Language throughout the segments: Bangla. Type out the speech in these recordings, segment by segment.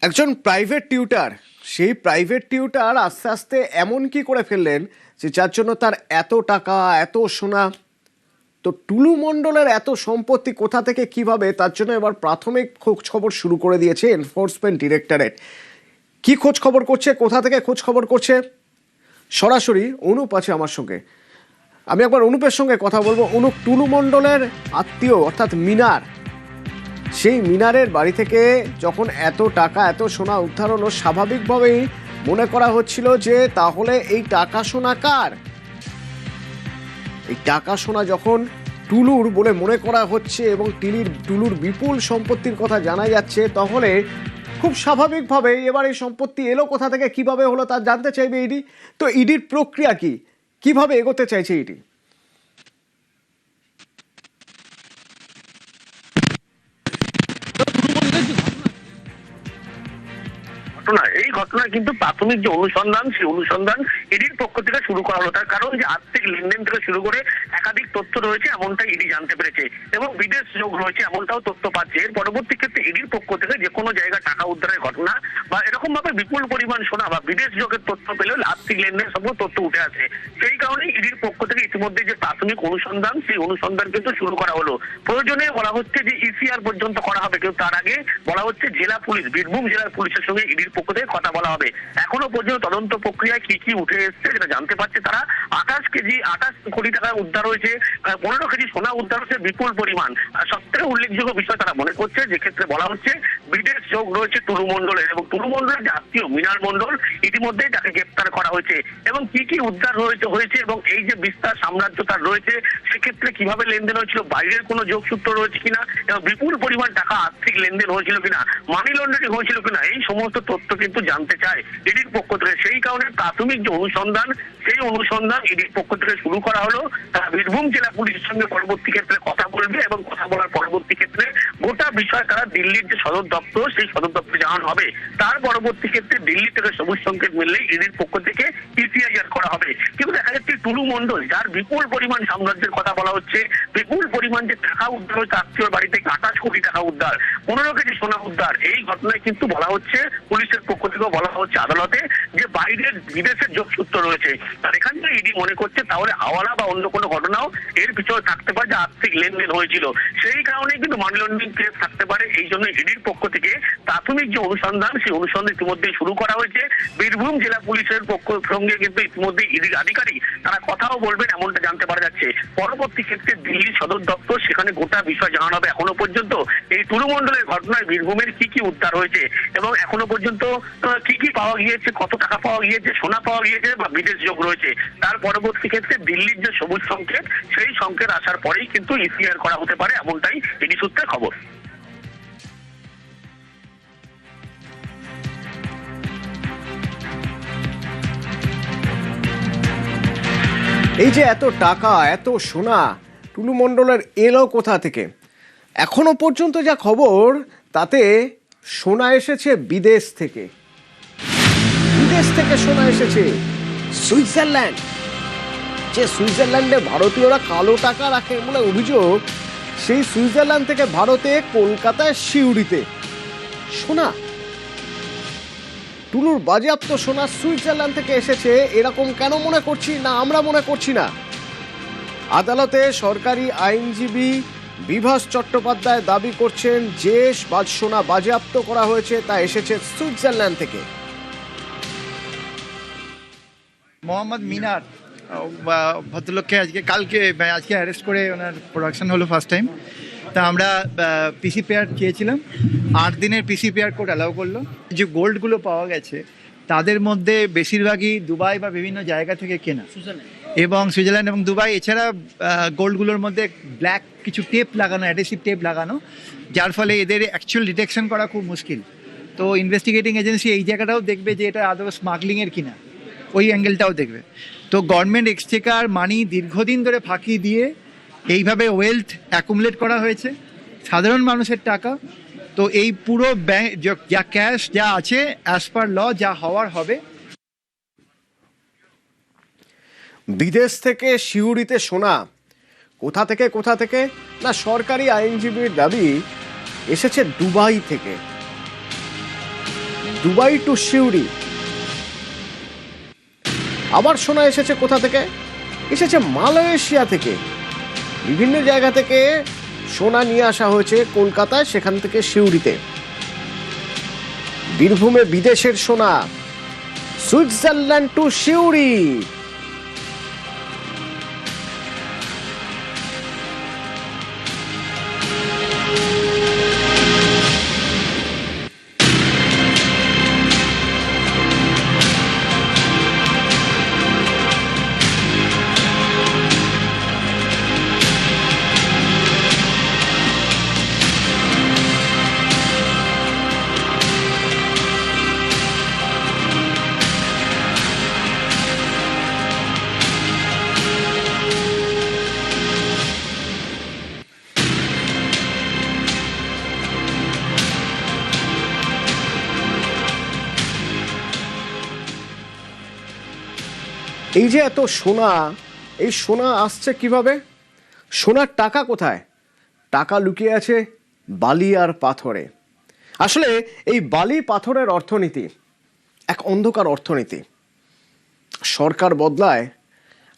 একজন প্রাইভেট টিউটার, সেই প্রাইভেট টিউটার আস্তে আস্তে এমন কি করে ফেললেন যে যার জন্য তার এত টাকা, এত সোনা। তো টুলু মণ্ডলের এত সম্পত্তি কোথা থেকে কিভাবে, তার জন্য এবার প্রাথমিক খোঁজ খবর শুরু করে দিয়েছে এনফোর্সমেন্ট ডিরেক্টরেট। কি খোঁজ খবর করছে, কোথা থেকে খোঁজ খবর করছে, সরাসরি অনুপ আছে আমার সঙ্গে। আমি একবার অনুপের সঙ্গে কথা বলবো। অনুপ, টুলু মণ্ডলের আত্মীয় অর্থাৎ মিনার, সেই মিনারের বাড়ি থেকে যখন এত টাকা, এত সোনা উদ্ধার হলো, স্বাভাবিকভাবেই মনে করা হচ্ছিল যে তাহলে এই টাকা সোনা কার। এই টাকা সোনা যখন টুলুর বলে মনে করা হচ্ছে এবং টুলুর বিপুল সম্পত্তির কথা জানা যাচ্ছে, তাহলে খুব স্বাভাবিকভাবে এবার এই সম্পত্তি এলো কোথা থেকে, কিভাবে হলো, তা জানতে চাইবে ইডি। তো ইডির প্রক্রিয়া কি, কিভাবে এগোতে চাইছে ইডি? এই ঘটনায় কিন্তু প্রাথমিক যে অনুসন্ধান, সেই অনুসন্ধান ইডির পক্ষ থেকে শুরু করা হলো। তার কারণ যে আর্থিক লেনদেন থেকে শুরু করে একাধিক তথ্য রয়েছে, এমনটা ইডি জানতে পেরেছে এবং বিদেশ যোগ রয়েছে এমনটাও তথ্য পাচ্ছে। এর পরবর্তী ক্ষেত্রে ইডির পক্ষ থেকে যে কোনো জায়গা টাকা উদ্ধারের ঘটনা বা এরকম ভাবে বিপুল পরিমাণ সোনা বা বিদেশ যোগের তথ্য পেলেও আর্থিক লেনদেন সব তথ্য উঠে আসে। সেই কারণে ইডির পক্ষ থেকে ইতিমধ্যে যে প্রাথমিক অনুসন্ধান, সেই অনুসন্ধান কিন্তু শুরু করা হলো। প্রয়োজনে বলা হচ্ছে যে ইসিআর পর্যন্ত করা হবে, কিন্তু তার আগে বলা হচ্ছে জেলা পুলিশ, বীরভূম জেলার পুলিশের সঙ্গে ইডির পক্ষ থেকে কথা বলা হবে। এখনো পর্যন্ত তদন্ত প্রক্রিয়ায় কি কি উঠে এসছে যেটা জানতে পারছে তারা। 28 কোটি টাকা উদ্ধার হয়েছে, 15 কেজি সোনা উদ্ধার হচ্ছে বিপুল পরিমাণ। সব থেকে উল্লেখযোগ্য বিষয় তারা মনে করছে, যে ক্ষেত্রে বলা হচ্ছে বিদেশ যোগ রয়েছে টুলু মণ্ডলের, এবং টুলু মণ্ডলের যে আত্মীয় মিনার মণ্ডল, ইতিমধ্যেই তাকে গ্রেপ্তার করা হয়েছে। এবং কি কি উদ্ধার হয়েছে এবং এই যে বিস্তার সাম্রাজ্য তার রয়েছে, সেক্ষেত্রে কিভাবে লেনদেন হয়েছিল, বাইরের কোনো যোগসূত্র রয়েছে কিনা, এবং বিপুল পরিমাণ টাকা আর্থিক লেনদেন হয়েছিল কিনা, মানি লন্ডারিং হয়েছিল কিনা, এই সমস্ত তথ্য কিন্তু জানতে চায় ইডির পক্ষ থেকে। সেই কারণে প্রাথমিক যে অনুসন্ধান, সেই অনুসন্ধান ইডির পক্ষ থেকে শুরু করা হলো। তারা বীরভূম জেলা পুলিশের সঙ্গে পরবর্তী ক্ষেত্রে কথা বলবে এবং কথা বলার পরবর্তী ক্ষেত্রে গোটা বিষয় তারা দিল্লির যে সদর দপ্তর, সেই সদর দপ্তরে জানানো হবে। তার পরবর্তী ক্ষেত্রে দিল্লি থেকে সবুজ সংকেত মিললেই ইডির পক্ষ থেকে ইসিআইআর করা হবে। কিন্তু দেখা যাচ্ছে টুলু মণ্ডল, যার বিপুল পরিমাণ সাম্রাজ্যের কথা বলা হচ্ছে, বিপুল পরিমাণ যে টাকা উদ্ধার হচ্ছে আত্মীয়র বাড়ি থেকে, 28 কোটি টাকা উদ্ধার, 15 কেজি সোনা উদ্ধার, এই ঘটনায় কিন্তু বলা হচ্ছে, পুলিশের পক্ষ থেকেও বলা হচ্ছে আদালতে, যে বাইরের বিদেশের যোগসূত্র রয়েছে। আর এখান থেকে ইডি মনে করছে তাহলে হাওয়ালা বা অন্য কোনো ঘটনাও এর পিছনে থাকতে পারে, যে আর্থিক লেনদেন হয়েছিল। সেই কারণে কিন্তু মানি লন্ডারিং কেস থাকতে পারে। এই জন্য ইডির পক্ষ থেকে প্রাথমিক যে অনুসন্ধান, সেই অনুসন্ধান ইতিমধ্যেই শুরু করা হয়েছে। বীরভূম জেলা পুলিশের পক্ষ সঙ্গে কিন্তু ইতিমধ্যেই ইডির আধিকারিক তারা কথাও বলবেন, এমনটা জানতে পারা যাচ্ছে। পরবর্তী ক্ষেত্রে দিল্লি সদর দপ্তর, সেখানে গোটা বিষয় জানানো হবে। এখনো পর্যন্ত এই টুলু মণ্ডলের ঘটনায় বীরভূমের কি কি উদ্ধার হয়েছে এবং এখনো পর্যন্ত কি কি পাওয়া গিয়েছে, কত টাকা পাওয়া গিয়েছে, সোনা পাওয়া গিয়েছে বা বিদেশ যোগ রয়েছে, তার পরবর্তী ক্ষেত্রে দিল্লির যে সবুজ সংকেত, সেই সংকেত আসার পরেই কিন্তু ইসিআর করা হতে পারে, এমনটাই ইডি সূত্রে খবর। এই যে এত টাকা, এত সোনা টুলু মণ্ডলের এলো কোথা থেকে? এখনো পর্যন্ত যা খবর, তাতে সোনা এসেছে বিদেশ থেকে। বিদেশ থেকে সোনা এসেছে সুইজারল্যান্ড। যে সুইজারল্যান্ডে ভারতীয়রা কালো টাকা রাখে বলে অভিযোগ, সেই সুইজারল্যান্ড থেকে ভারতে কলকাতায় সিউড়িতে সোনা, টুলুর বাজেয়াপ্ত সোনা সুইজারল্যান্ড থেকে এসেছে। এরকম কেন মনে করছি না, আমরা মনে করছি না। আদালতে সরকারি আইনজীবী বিভাস চট্টোপাধ্যায় দাবি করছেন যে সোনা বাজেয়াপ্ত করা হয়েছে তা এসেছে সুইজারল্যান্ড থেকে। মোহাম্মদ মিনার ভদ্রলোককে আজকে অ্যারেস্ট করে ওনার প্রোডাকশন হলো ফার্স্ট টাইম। তা আমরা পিসিপিআর চেয়েছিলাম, 8 দিনের পিসিপিআর কোর্ট অ্যালাউ করলো। যে গোল্ডগুলো পাওয়া গেছে তাদের মধ্যে বেশিরভাগই দুবাই বা বিভিন্ন জায়গা থেকে কেনা, এবং সুইজারল্যান্ড এবং দুবাই। এছাড়া গোল্ডগুলোর মধ্যে ব্ল্যাক কিছু টেপ লাগানো, অ্যাডেসিভ টেপ লাগানো, যার ফলে এদের অ্যাকচুয়াল ডিটেকশন করা খুব মুশকিল। তো ইনভেস্টিগেটিং এজেন্সি এই জায়গাটাও দেখবে যে এটা আদৌ স্মাগলিংয়ের কিনা, ওই অ্যাঙ্গেলটাও দেখবে। তো গভর্নমেন্ট এক্সচেকার মানি দীর্ঘদিন ধরে ফাঁকি দিয়ে এইভাবে ওয়েলথ অ্যাকুমুলেট করা হয়েছে, সাধারণ মানুষের টাকা। তো এই পুরো ব্যাংক যা ক্যাশ যা আছে, অ্যাজ পার ল যা হওয়ার হবে। বিদেশ থেকে সিউড়িতে সোনা, কোথা থেকে না, সরকারি আইনজীবীর দাবি এসেছে দুবাই থেকে। Dubai to Suri. আবার সোনা এসেছে কোথা থেকে? এসেছে মালয়েশিয়া থেকে। বিভিন্ন জায়গা থেকে সোনা নিয়ে আসা হয়েছে কলকাতায়, সেখান থেকে সিউড়িতে। বীরভূমে বিদেশের সোনা, সুইজারল্যান্ড টু সিউড়ি। এই যে এত সোনা, এই সোনা আসছে কিভাবে? সোনার টাকা কোথায়? টাকা লুকিয়ে আছে বালি আর পাথরে। আসলে এই বালি পাথরের অর্থনীতি এক অন্ধকার অর্থনীতি। সরকার বদলায়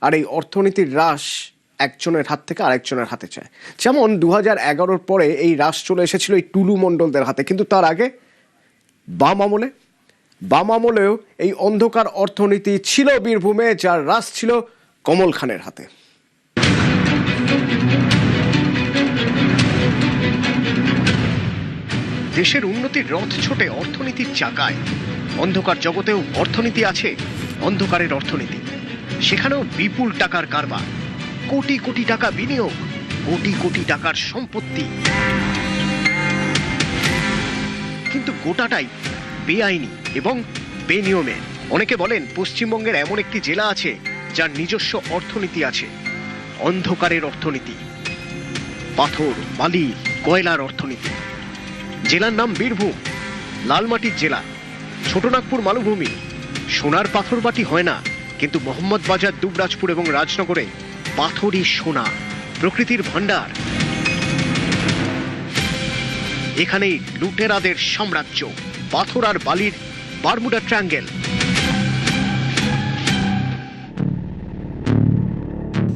আর এই অর্থনীতির রাশ একজনের হাত থেকে আরেকজনের হাতে চায়। যেমন 2011 পরে এই রাশ চলে এসেছিল এই টুলু মণ্ডলদের হাতে, কিন্তু তার আগে বাম আমলেও এই অন্ধকার অর্থনীতি ছিল বীরভূমে, যার রাশ ছিল কমল খানের হাতে। দেশের উন্নতির রথ ছোটে অর্থনীতির চাকায়। অন্ধকার জগতেও অর্থনীতি আছে, অন্ধকারের অর্থনীতি। সেখানেও বিপুল টাকার কারবার, কোটি কোটি টাকা বিনিয়োগ, কোটি কোটি টাকার সম্পত্তি, কিন্তু গোটাটাই বেআইনি এবং বেনিয়মে। অনেকে বলেন পশ্চিমবঙ্গের এমন একটি জেলা আছে যার নিজস্ব অর্থনীতি আছে, অন্ধকারের অর্থনীতি, পাথর, বালি, কয়লার অর্থনীতি। জেলার নাম বীরভূম, লালমাটির জেলা, ছোটনাগপুর মালভূমি। সোনার পাথর বাটি হয় না, কিন্তু মোহাম্মদবাজার, দুবরাজপুর এবং রাজনগরে পাথরই সোনা, প্রকৃতির ভান্ডার। এখানেই লুটেরাদের সাম্রাজ্য, পাথর আর বালির বারমুডা ট্রায়াঙ্গেল।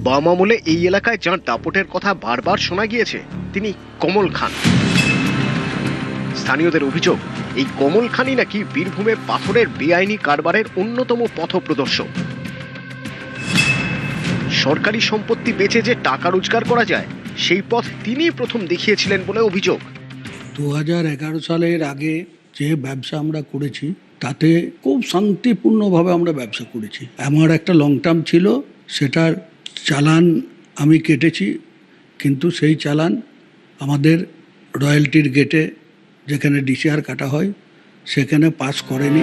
বাম আমলে এই এলাকায় যার দাপটের কথা বারবার শোনা গিয়েছে তিনি কমল খান। স্থানীয়দের অভিযোগ, এই কমল খানই নাকি বীরভূমে পাথরের বেআইনি কারবারের অন্যতম পথপ্রদর্শক। সরকারি সম্পত্তি বেচে যে টাকা রোজগার করা যায়, সেই পথ তিনিই প্রথম দেখিয়েছিলেন বলে অভিযোগ। 2011 সালের আগে যে ব্যবসা আমরা করেছি তাতে খুব শান্তিপূর্ণভাবে আমরা ব্যবসা করেছি। আমার একটা লং টার্ম ছিল, সেটার চালান আমি কেটেছি, কিন্তু সেই চালান আমাদের রয়্যালটির গেটে যেখানে ডিসিআর কাটা হয় সেখানে পাস করেনি।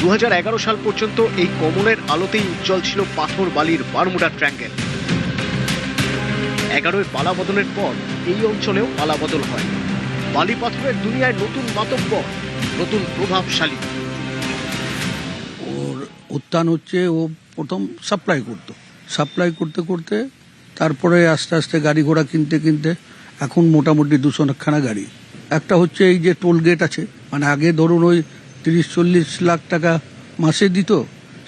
2011 সাল পর্যন্ত এই কমলের আলোতেই উজ্জ্বল ছিল পাথর বালির বারমুডা ট্রায়াঙ্গেল। 11 পালাবদলের পর এই অঞ্চলেও পালাবদল হয়। বালি পাথরের দুনিয়ায় নতুন মাতব্বর, নতুন প্রভাবশালী। ওর উত্থান হচ্ছে, ও প্রথম সাপ্লাই করতে করতে তারপরে আস্তে আস্তে গাড়ি ঘোড়া কিনতে কিনতে এখন মোটামুটি 200খানা গাড়ি। একটা হচ্ছে এই যে টোল গেট আছে, মানে আগে ধরুন ওই 30-40 লাখ টাকা মাসে দিত,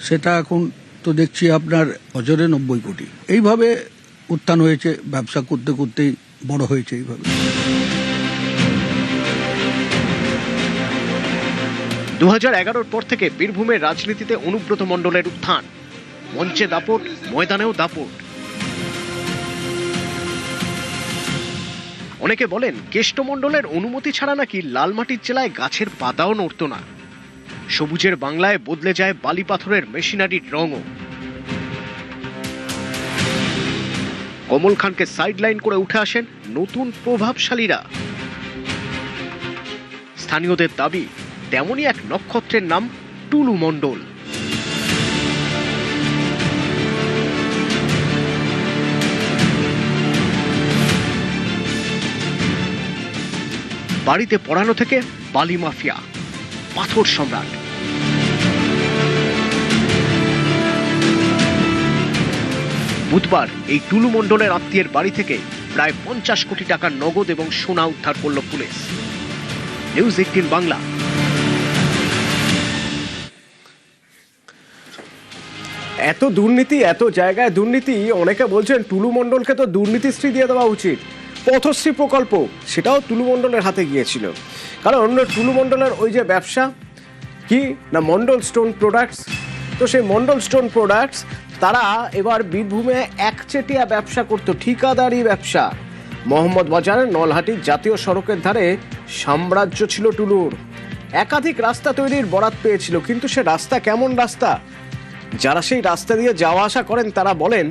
সেটা এখন তো দেখছি আপনার বছরে 90 কোটি। এইভাবে উত্থান হয়েছে, ব্যবসা করতে করতেই বড় হয়েছে এইভাবে। 2011 পর থেকে বীরভূমের রাজনীতিতে অনুব্রত মণ্ডলের উত্থান। মঞ্চে দাপট, ময়দানেও দাপট। অনেকে বলেন কেষ্টমণ্ডলের অনুমতি ছাড়া নাকি লালমাটির জেলায় গাছের পাতাও নড়ত না। সবুজের বাংলায় বদলে যায় বালি পাথরের মেশিনারির রঙও। কমল খানকে সাইডলাইন করে উঠে আসেন নতুন প্রভাবশালীরা। স্থানীয়দের দাবি, তেমনই এক নক্ষত্রের নাম টুলু মণ্ডল। বাড়িতে পড়ানো থেকে বালি মাফিয়া, পাথর সম্রাট। বুধবার এই টুলু মণ্ডলের আত্মীয়ের বাড়ি থেকে প্রায় 50 কোটি টাকার নগদ এবং সোনা উদ্ধার করল পুলিশ। নিউজ 18 বাংলা। এত দুর্নীতি, এত জায়গায় দুর্নীতি, অনেকে বলছেন টুলু মণ্ডলকে তো দুর্নীতিশ্রী দিয়ে দেওয়া উচিত। পথশ্রী প্রকল্প সেটাও টুলু মণ্ডলের হাতে গিয়েছিল, কারণ টুলু মণ্ডলের ওই যে ব্যবসা কি না, মণ্ডল স্টোন প্রোডাক্টস। তো সেই মণ্ডল স্টোন প্রোডাক্টস তারা এবার বীরভূমে একচেটিয়া ব্যবসা করতো, ঠিকাদারি ব্যবসা। মোহাম্মদ বাজারের নলহাটির জাতীয় সড়কের ধারে সাম্রাজ্য ছিল টুলুর। একাধিক রাস্তা তৈরির বরাত পেয়েছিল, কিন্তু সে রাস্তা কেমন রাস্তা? যারা সেই রাস্তা দিয়ে যাওয়া আসা করেন তারা বলেন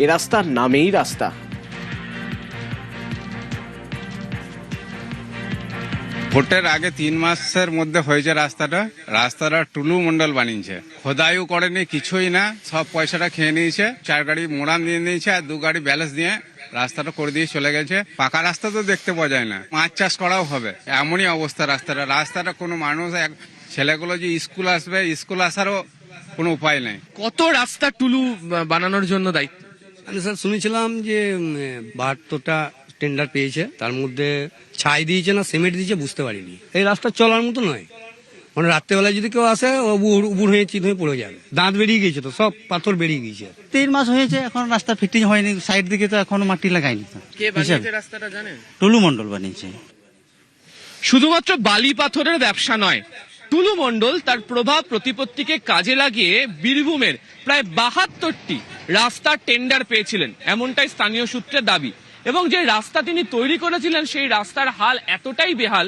এ রাস্তার নামেই রাস্তা। ভোটের আগে 3 মাসের মধ্যে হয়েছে রাস্তাটা টুলু মণ্ডল বানিয়েছে। খোদাইও করেনি, কিছুই না, সব পয়সাটা খেয়ে নিয়েছে। 4 গাড়ি মোড়ান দিয়ে নিয়েছে আর 2 গাড়ি ব্যালেন্স দিয়ে রাস্তাটা করে দিয়ে চলে গেছে। পাকা রাস্তা তো দেখতে পাওয়া যায় না, মাছ চাষ করাও হবে, এমনই অবস্থা রাস্তাটা কোনো মানুষ, ছেলেগুলো যে স্কুল আসবে, স্কুল আসারও কোনো উপায় নেই। কত রাস্তা টুলু বানানোর জন্য দায়িত্ব? আমি স্যার শুনেছিলাম যে 72টা টেন্ডার পেয়েছে, তার মধ্যে ছাই দিয়েছে না সিমেন্ট দিয়েছে বুঝতে পারিনি। এই রাস্তা চলার মতো নয়, মানে রাত্রেবেলায় যদি কেউ আসে ও উবুর হয়ে চিত হয়ে পড়ে যাবে। দাঁত বেরিয়ে গিয়েছে, তো সব পাথর বেরিয়ে গিয়েছে। 3 মাস হয়েছে, এখন রাস্তা ফিটিং হয়নি, সাইড দিকে তো এখনো মাটি লাগায়নি। কে বানিয়েছে রাস্তাটা জানেন? টুলু মণ্ডল বানিয়েছে। শুধুমাত্র বালি পাথরের ব্যবসা নয়, টুলু মণ্ডল তার প্রভাব প্রতিপত্তিকে কাজে লাগিয়ে বীরভূমের প্রায় 72টি রাস্তার টেন্ডার পেয়েছিলেন, এমনটাই স্থানীয় সূত্রে দাবি। এবং যে রাস্তা তিনি তৈরি করেছিলেন সেই রাস্তার হাল এতটাই বেহাল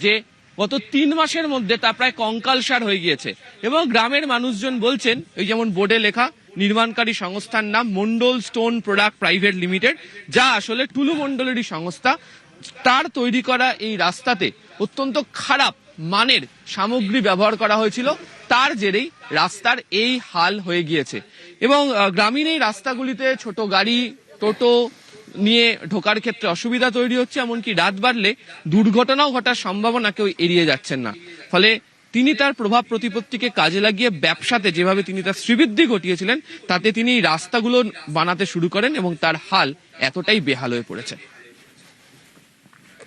যে গত 3 মাসের মধ্যে তা প্রায় কঙ্কালসার হয়ে গিয়েছে। এবং গ্রামের মানুষজন বলছেন, এই যেমন বোর্ডে লেখা, নির্মাণকারী সংস্থার নাম মণ্ডল স্টোন প্রোডাক্ট প্রাইভেট লিমিটেড, যা আসলে টুলু মণ্ডলেরই সংস্থা। তার তৈরি করা এই রাস্তাতে অত্যন্ত খারাপ মানের সামগ্রী ব্যবহার করা হয়েছিল, তার জেরেই রাস্তার এই হাল হয়ে গিয়েছে। এবং গ্রামীণ এই রাস্তাগুলিতে ছোট গাড়ি, টোটো নিয়ে ঢোকার ক্ষেত্রে অসুবিধা তৈরি হচ্ছে, এমনকি রাত বাড়লে দুর্ঘটনাও ঘটার সম্ভাবনা কেউ এড়িয়ে যাচ্ছেন না। ফলে তিনি তার প্রভাব প্রতিপত্তিকে কাজে লাগিয়ে ব্যবসাতে যেভাবে তিনি তার শ্রীবৃদ্ধি ঘটিয়েছিলেন, তাতে তিনি এই রাস্তাগুলো বানাতে শুরু করেন এবং তার হাল এতটাই বেহাল হয়ে পড়েছে।